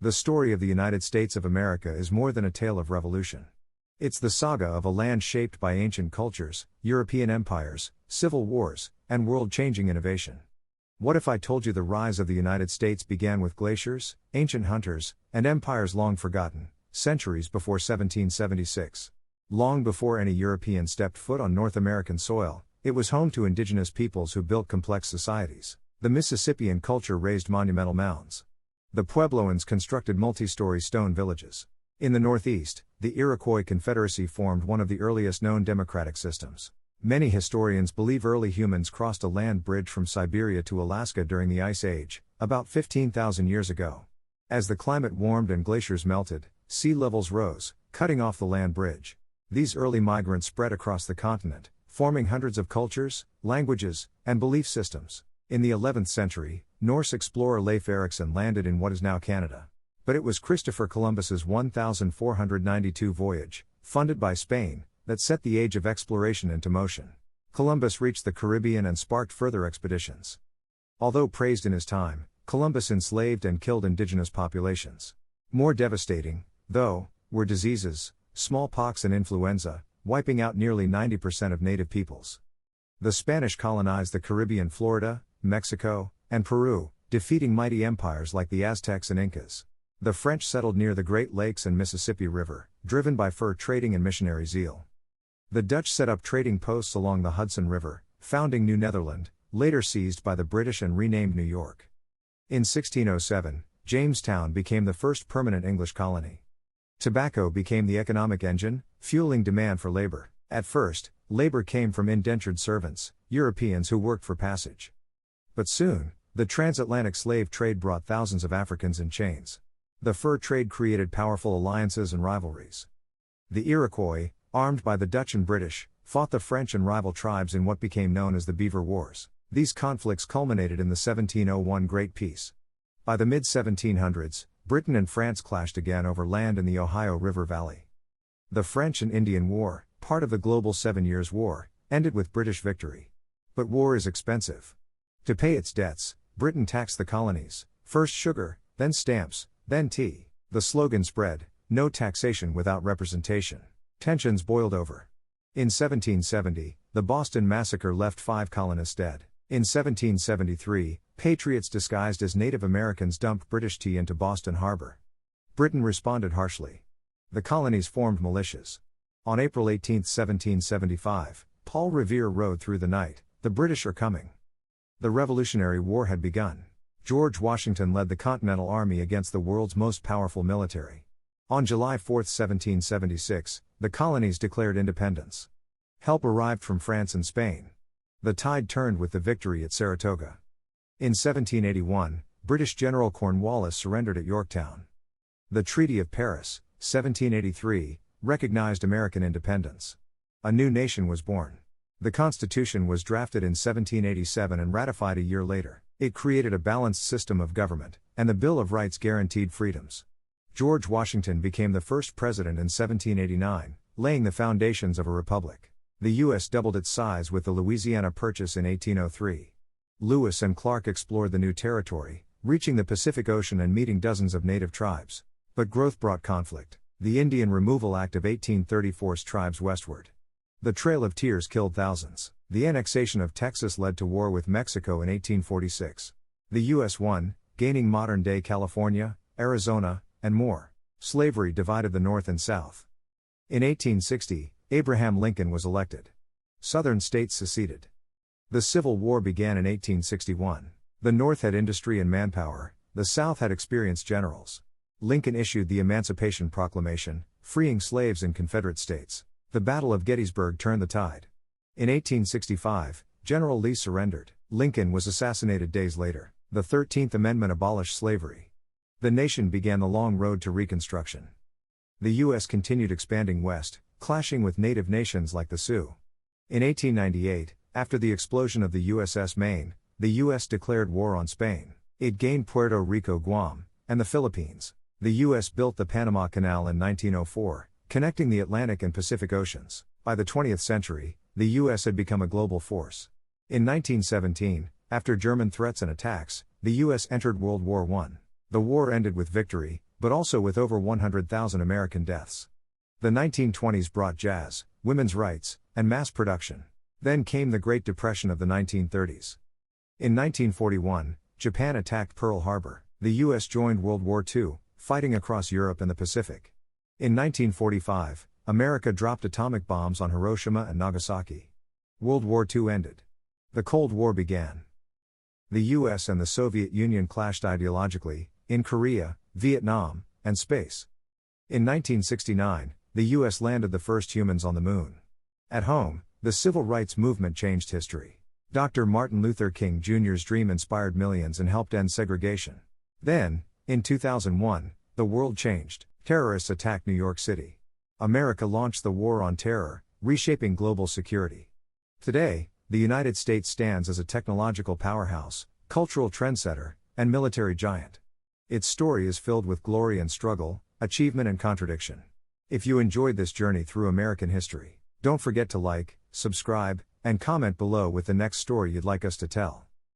The story of the United States of America is more than a tale of revolution. It's the saga of a land shaped by ancient cultures, European empires, civil wars, and world-changing innovation. What if I told you the rise of the United States began with glaciers, ancient hunters, and empires long forgotten, centuries before 1776? Long before any European stepped foot on North American soil, it was home to indigenous peoples who built complex societies. The Mississippian culture raised monumental mounds. The Puebloans constructed multi-story stone villages. In the Northeast, the Iroquois Confederacy formed one of the earliest known democratic systems. Many historians believe early humans crossed a land bridge from Siberia to Alaska during the Ice Age, about 15,000 years ago. As the climate warmed and glaciers melted, sea levels rose, cutting off the land bridge. These early migrants spread across the continent, forming hundreds of cultures, languages, and belief systems. In the 11th century, Norse explorer Leif Erikson landed in what is now Canada. But it was Christopher Columbus's 1492 voyage, funded by Spain, that set the age of exploration into motion. Columbus reached the Caribbean and sparked further expeditions. Although praised in his time, Columbus enslaved and killed indigenous populations. More devastating, though, were diseases, smallpox and influenza, wiping out nearly 90% of native peoples. The Spanish colonized the Caribbean, Florida, Mexico, and Peru, defeating mighty empires like the Aztecs and Incas. The French settled near the Great Lakes and Mississippi River, driven by fur trading and missionary zeal. The Dutch set up trading posts along the Hudson River, founding New Netherland, later seized by the British and renamed New York. In 1607, Jamestown became the first permanent English colony. Tobacco became the economic engine, fueling demand for labor. At first, labor came from indentured servants, Europeans who worked for passage. But soon, the transatlantic slave trade brought thousands of Africans in chains. The fur trade created powerful alliances and rivalries. The Iroquois, armed by the Dutch and British, fought the French and rival tribes in what became known as the Beaver Wars. These conflicts culminated in the 1701 Great Peace. By the mid-1700s, Britain and France clashed again over land in the Ohio River Valley. The French and Indian War, part of the global 7 Years' War, ended with British victory. But war is expensive. To pay its debts, Britain taxed the colonies, first sugar, then stamps, then tea. The slogan spread, "No taxation without representation." Tensions boiled over. In 1770, the Boston Massacre left 5 colonists dead. In 1773, patriots disguised as Native Americans dumped British tea into Boston Harbor. Britain responded harshly. The colonies formed militias. On April 18, 1775, Paul Revere wrote through the night, "The British are coming." The Revolutionary War had begun. George Washington led the Continental Army against the world's most powerful military. On July 4, 1776, the colonies declared independence. Help arrived from France and Spain. The tide turned with the victory at Saratoga. In 1781, British General Cornwallis surrendered at Yorktown. The Treaty of Paris, 1783, recognized American independence. A new nation was born. The Constitution was drafted in 1787 and ratified a year later. It created a balanced system of government, and the Bill of Rights guaranteed freedoms. George Washington became the first president in 1789, laying the foundations of a republic. The U.S. doubled its size with the Louisiana Purchase in 1803. Lewis and Clark explored the new territory, reaching the Pacific Ocean and meeting dozens of native tribes. But growth brought conflict. The Indian Removal Act of 1830 forced tribes westward. The Trail of Tears killed thousands. The annexation of Texas led to war with Mexico in 1846. The U.S. won, gaining modern-day California, Arizona, and more. Slavery divided the North and South. In 1860, Abraham Lincoln was elected. Southern states seceded. The Civil War began in 1861. The North had industry and manpower, the South had experienced generals. Lincoln issued the Emancipation Proclamation, freeing slaves in Confederate states. The Battle of Gettysburg turned the tide. In 1865, General Lee surrendered. Lincoln was assassinated days later. The 13th Amendment abolished slavery. The nation began the long road to Reconstruction. The U.S. continued expanding west, clashing with native nations like the Sioux. In 1898, after the explosion of the USS Maine, the U.S. declared war on Spain. It gained Puerto Rico, Guam, and the Philippines. The U.S. built the Panama Canal in 1904, connecting the Atlantic and Pacific Oceans. By the 20th century, the U.S. had become a global force. In 1917, after German threats and attacks, the U.S. entered World War I. The war ended with victory, but also with over 100,000 American deaths. The 1920s brought jazz, women's rights, and mass production. Then came the Great Depression of the 1930s. In 1941, Japan attacked Pearl Harbor. The US joined World War II, fighting across Europe and the Pacific. In 1945, America dropped atomic bombs on Hiroshima and Nagasaki. World War II ended. The Cold War began. The US and the Soviet Union clashed ideologically, in Korea, Vietnam, and space. In 1969, the US landed the first humans on the moon. At home, the civil rights movement changed history. Dr. Martin Luther King Jr.'s dream inspired millions and helped end segregation. Then, in 2001, the world changed. Terrorists attacked New York City. America launched the War on Terror, reshaping global security. Today, the United States stands as a technological powerhouse, cultural trendsetter, and military giant. Its story is filled with glory and struggle, achievement and contradiction. If you enjoyed this journey through American history, don't forget to like, subscribe, and comment below with the next story you'd like us to tell.